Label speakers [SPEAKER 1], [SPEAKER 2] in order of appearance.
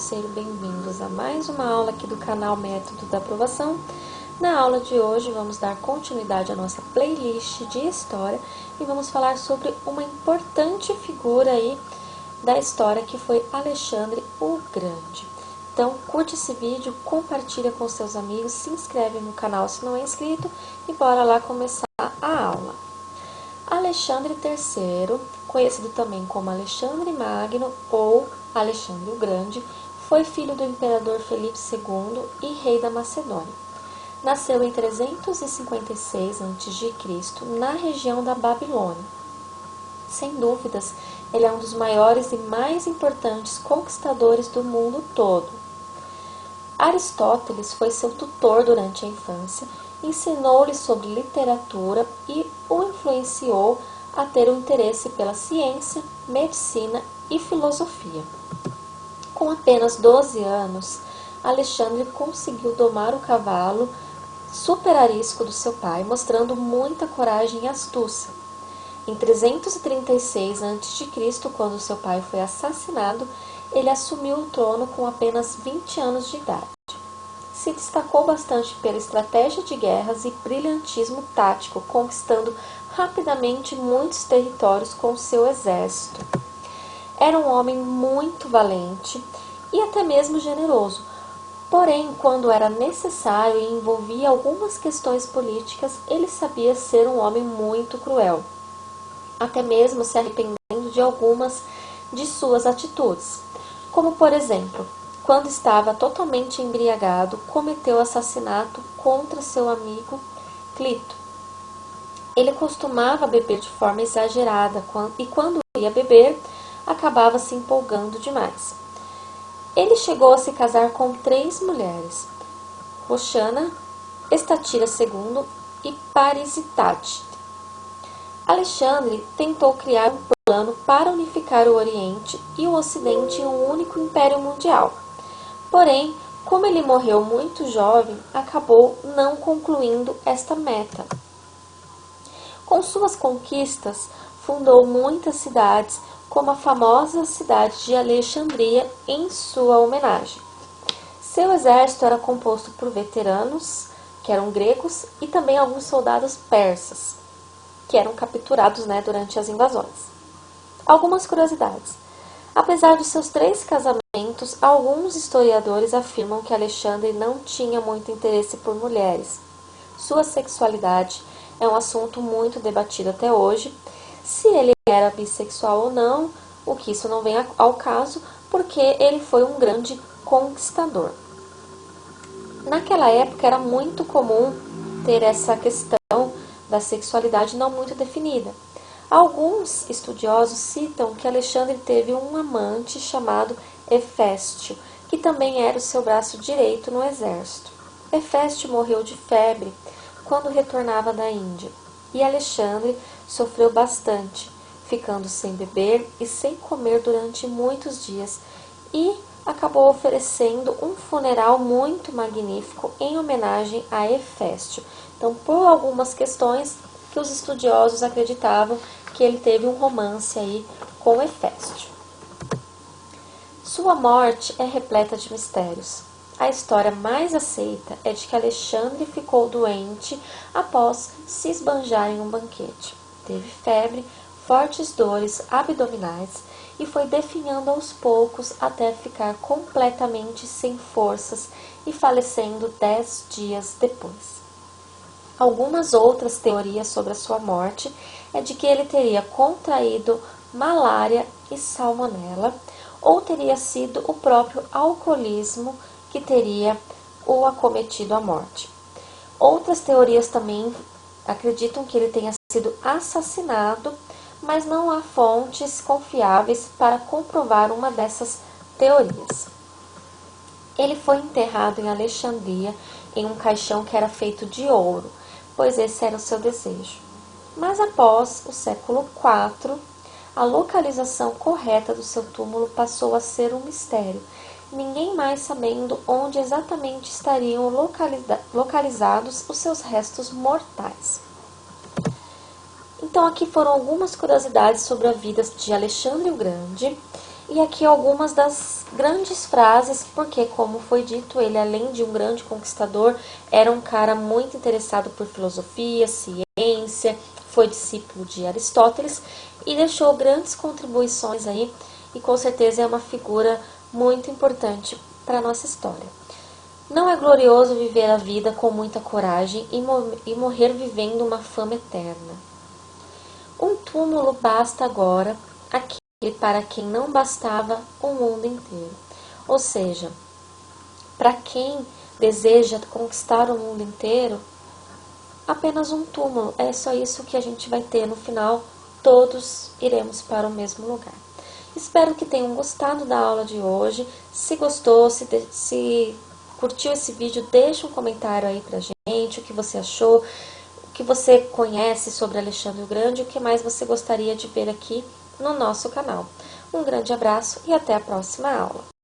[SPEAKER 1] Terceiro, bem-vindos a mais uma aula aqui do canal Método da Aprovação. Na aula de hoje vamos dar continuidade à nossa playlist de História e vamos falar sobre uma importante figura aí da história que foi Alexandre o Grande. Então curte esse vídeo, compartilha com seus amigos, se inscreve no canal se não é inscrito e bora lá começar a aula. Alexandre III, conhecido também como Alexandre Magno ou Alexandre o Grande, foi filho do imperador Felipe II e rei da Macedônia. Nasceu em 356 a.C., na região da Babilônia. Sem dúvidas, ele é um dos maiores e mais importantes conquistadores do mundo todo. Aristóteles foi seu tutor durante a infância, ensinou-lhe sobre literatura e o influenciou a ter um interesse pela ciência, medicina e filosofia. Com apenas 12 anos, Alexandre conseguiu domar o cavalo super arisco do seu pai, mostrando muita coragem e astúcia. Em 336 a.C., quando seu pai foi assassinado, ele assumiu o trono com apenas 20 anos de idade. Se destacou bastante pela estratégia de guerras e brilhantismo tático, conquistando rapidamente muitos territórios com seu exército. Era um homem muito valente e até mesmo generoso, porém, quando era necessário e envolvia algumas questões políticas, ele sabia ser um homem muito cruel, até mesmo se arrependendo de algumas de suas atitudes, como por exemplo, quando estava totalmente embriagado, cometeu assassinato contra seu amigo Clito. Ele costumava beber de forma exagerada e quando ia beber, acabava se empolgando demais. Ele chegou a se casar com 3 mulheres, Roxana, Estatira II e Parisitate. Alexandre tentou criar um plano para unificar o Oriente e o Ocidente em um único império mundial. Porém, como ele morreu muito jovem, acabou não concluindo esta meta. Com suas conquistas, fundou muitas cidades, como a famosa cidade de Alexandria, em sua homenagem. Seu exército era composto por veteranos, que eram gregos, e também alguns soldados persas, que eram capturados durante as invasões. Algumas curiosidades. Apesar de seus 3 casamentos, alguns historiadores afirmam que Alexandre não tinha muito interesse por mulheres. Sua sexualidade é um assunto muito debatido até hoje. Se ele era bissexual ou não, o que isso não vem ao caso, porque ele foi um grande conquistador. Naquela época era muito comum ter essa questão da sexualidade não muito definida. Alguns estudiosos citam que Alexandre teve um amante chamado Heféstio, que também era o seu braço direito no exército. Heféstio morreu de febre quando retornava da Índia, e Alexandre sofreu bastante, ficando sem beber e sem comer durante muitos dias, e acabou oferecendo um funeral muito magnífico em homenagem a Heféstio. Então, por algumas questões que os estudiosos acreditavam que ele teve um romance aí com Heféstio. Sua morte é repleta de mistérios. A história mais aceita é de que Alexandre ficou doente após se esbanjar em um banquete. Teve febre, fortes dores abdominais e foi definhando aos poucos até ficar completamente sem forças e falecendo 10 dias depois. Algumas outras teorias sobre a sua morte é de que ele teria contraído malária e salmonela, ou teria sido o próprio alcoolismo que teria o acometido à morte. Outras teorias também acreditam que ele tenha sido assassinado, mas não há fontes confiáveis para comprovar uma dessas teorias. Ele foi enterrado em Alexandria em um caixão que era feito de ouro, pois esse era o seu desejo. Mas após o século IV, a localização correta do seu túmulo passou a ser um mistério, ninguém mais sabendo onde exatamente estariam localizados os seus restos mortais. Então aqui foram algumas curiosidades sobre a vida de Alexandre o Grande. E aqui algumas das grandes frases, porque, como foi dito, ele, além de um grande conquistador, era um cara muito interessado por filosofia, ciência, foi discípulo de Aristóteles e deixou grandes contribuições aí, e com certeza é uma figura muito importante para a nossa história. Não é glorioso viver a vida com muita coragem e morrer vivendo uma fama eterna. Um túmulo basta agora aquele para quem não bastava o mundo inteiro. Ou seja, para quem deseja conquistar o mundo inteiro, apenas um túmulo. É só isso que a gente vai ter no final. Todos iremos para o mesmo lugar. Espero que tenham gostado da aula de hoje. Se gostou, se curtiu esse vídeo, deixa um comentário aí pra gente, o que você achou, o que você conhece sobre Alexandre o Grande, o que mais você gostaria de ver aqui no nosso canal. Um grande abraço e até a próxima aula.